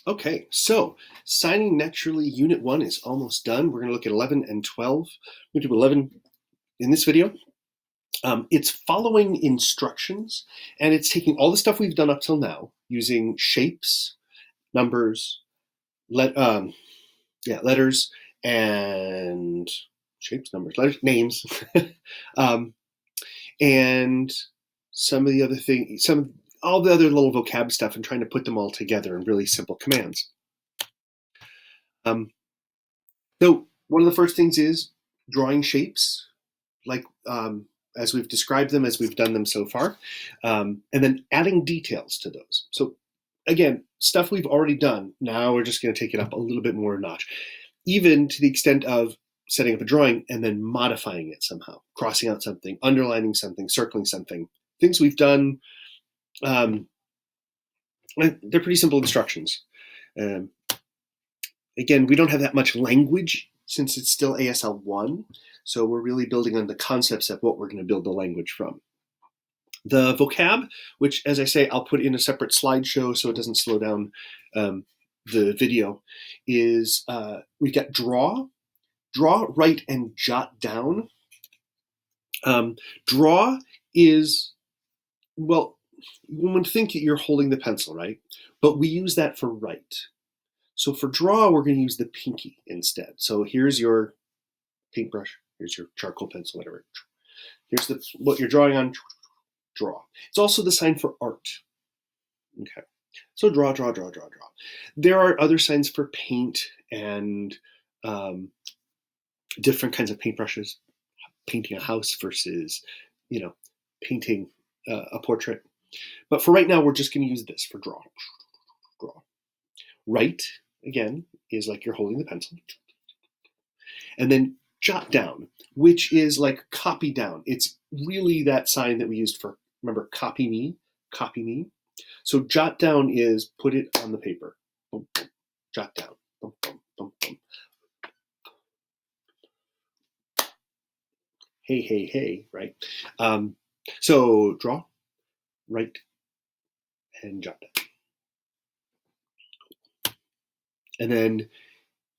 Okay, so signing naturally unit 1 is almost done. We're going to look at 11 and 12. We're going to do 11 in this video. It's following instructions, and it's taking all the stuff we've done up till now using shapes, numbers, letters, and shapes, numbers, letters, names, um, and some of the other things, all the other little vocab stuff, and trying to put them all together in really simple commands. Um, so one of the first things is drawing shapes, like as we've described them, as we've done them so far, and then adding details to those. So again, stuff we've already done. Now we're just going to take it up a little bit more a notch, even to the extent of setting up a drawing and then modifying it somehow, crossing out something, underlining something, circling something. Things we've done. They're pretty simple instructions. Um, Again, we don't have that much language since it's still ASL 1, so we're really building on the concepts of what we're going to build the language from. The vocab, which, as I say, I'll put in a separate slideshow so it doesn't slow down the video, is we've got draw, write, and jot down. Draw is, well, one would think you're holding the pencil, right? But we use that for write. So for draw, we're going to use the pinky instead. So here's your paintbrush, here's your charcoal pencil, whatever. Here's what you're drawing on, draw. It's also the sign for art. Okay, so draw, draw, draw, draw, draw. There are other signs for paint and different kinds of paintbrushes, painting a house versus, painting a portrait. But for right now, we're just going to use this for draw. Draw. Write, again, is like you're holding the pencil. And then jot down, which is like copy down. It's really that sign that we used for, remember, copy me, copy me. So jot down is put it on the paper. Boom, boom. Jot down. Boom, boom, boom, boom. Hey, hey, hey, right? So draw, write, and jot down. And then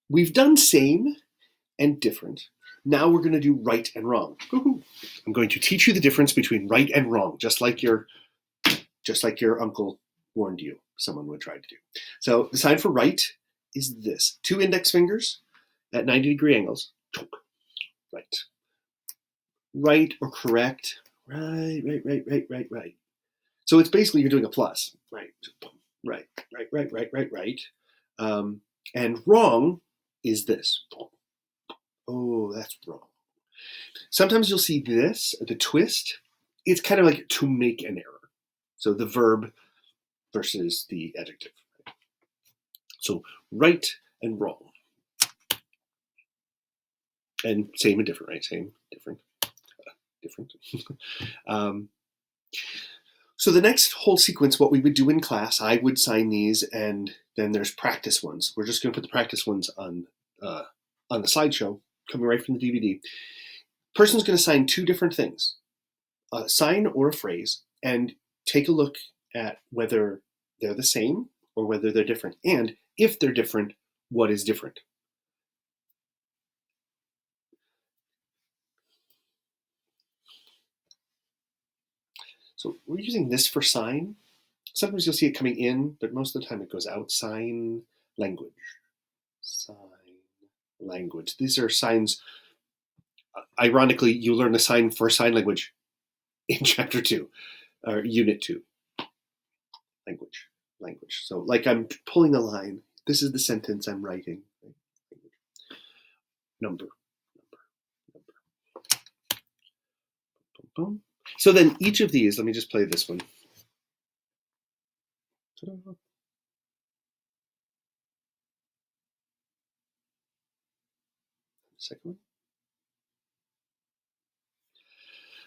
we've done same and different. Now we're going to do right and wrong. Woo-hoo. I'm going to teach you the difference between right and wrong, just like your uncle warned you someone would try to do. So the sign for right is this: 2 index fingers at 90-degree angles. Right. Right or correct. Right, right, right, right, right, right. So it's basically you're doing a plus. Right, right, right, right, right, right, right. And wrong is this. Oh, that's wrong. Sometimes you'll see this, the twist. It's kind of like to make an error. So the verb versus the adjective. So right and wrong. And same and different, right? Same, different, different. So the next whole sequence, what we would do in class, I would sign these, and then there's practice ones. We're just going to put the practice ones on the slideshow, coming right from the DVD. Person's going to sign 2 different things, a sign or a phrase, and take a look at whether they're the same or whether they're different. And if they're different, what is different? So we're using this for sign. Sometimes you'll see it coming in, but most of the time it goes out. Sign language. Sign language. These are signs. Ironically, you learn the sign for sign language in chapter 2, or unit 2. Language. So like I'm pulling a line. This is the sentence I'm writing. Number. Boom, boom. So then each of these, let me just play this one. Ta-da. Second one.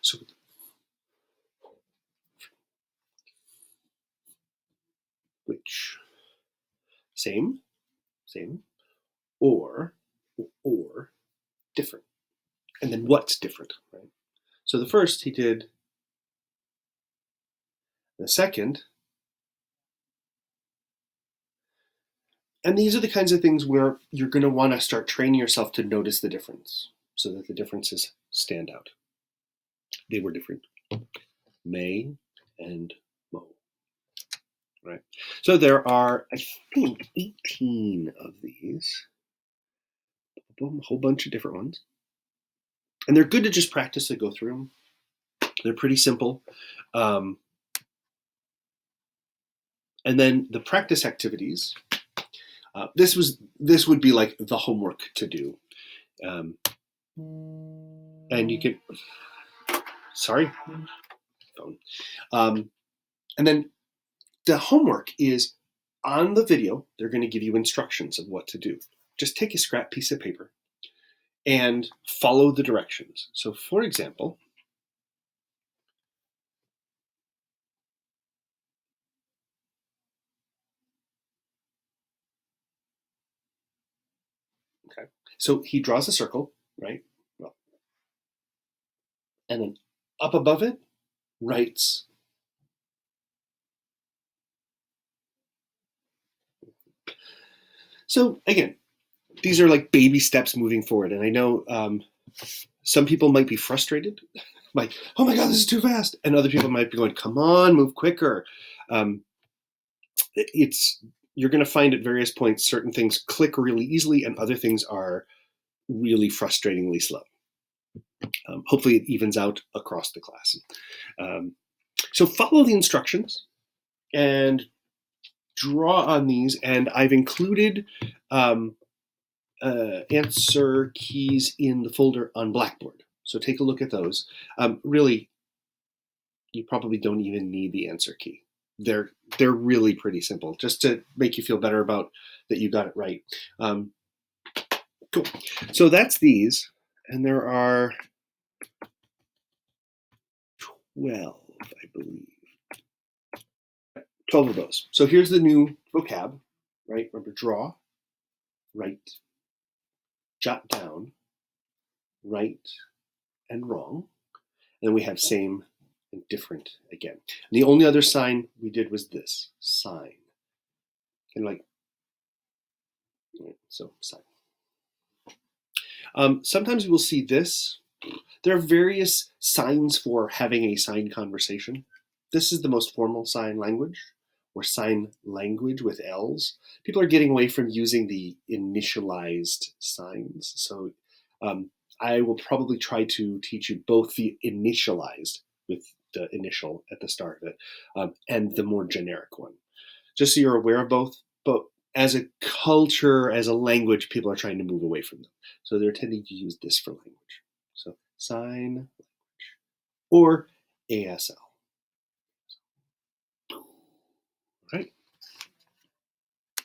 So which, same, or different. And then what's different, right? So the first he did, the second, And these are the kinds of things where you're going to want to start training yourself to notice the difference so that the differences stand out. They were different. May and Mo. Right? So there are, I think, 18 of these. A whole bunch of different ones. And they're good to just practice to go through them. They're pretty simple. And then the practice activities. This would be like the homework to do. And you can, sorry, phone. And then the homework is on the video. They're going to give you instructions of what to do. Just take a scrap piece of paper and follow the directions. So for example, okay, so he draws a circle, right? Well, and then up above it writes so again, these are like baby steps moving forward. And I know some people might be frustrated, like, oh my God, this is too fast. And other people might be going, come on, move quicker. You're going to find at various points certain things click really easily and other things are really frustratingly slow. Hopefully it evens out across the class. So follow the instructions and draw on these. And I've included answer keys in the folder on Blackboard. So take a look at those. Really, you probably don't even need the answer key. They're really pretty simple, just to make you feel better about that you got it right. Cool. So that's these, and there are 12, I believe. 12 of those. So here's the new vocab, right? Remember, draw, write, jot down, right, and wrong. And then we have same and different again. And the only other sign we did was this, sign. And like, so sign. Sometimes we'll see this. There are various signs for having a sign conversation. This is the most formal sign language, or sign language with L's. People are getting away from using the initialized signs. So I will probably try to teach you both the initialized with the initial at the start of it and the more generic one. Just so you're aware of both. But as a culture, as a language, people are trying to move away from them. So they're tending to use this for language. So sign language or ASL.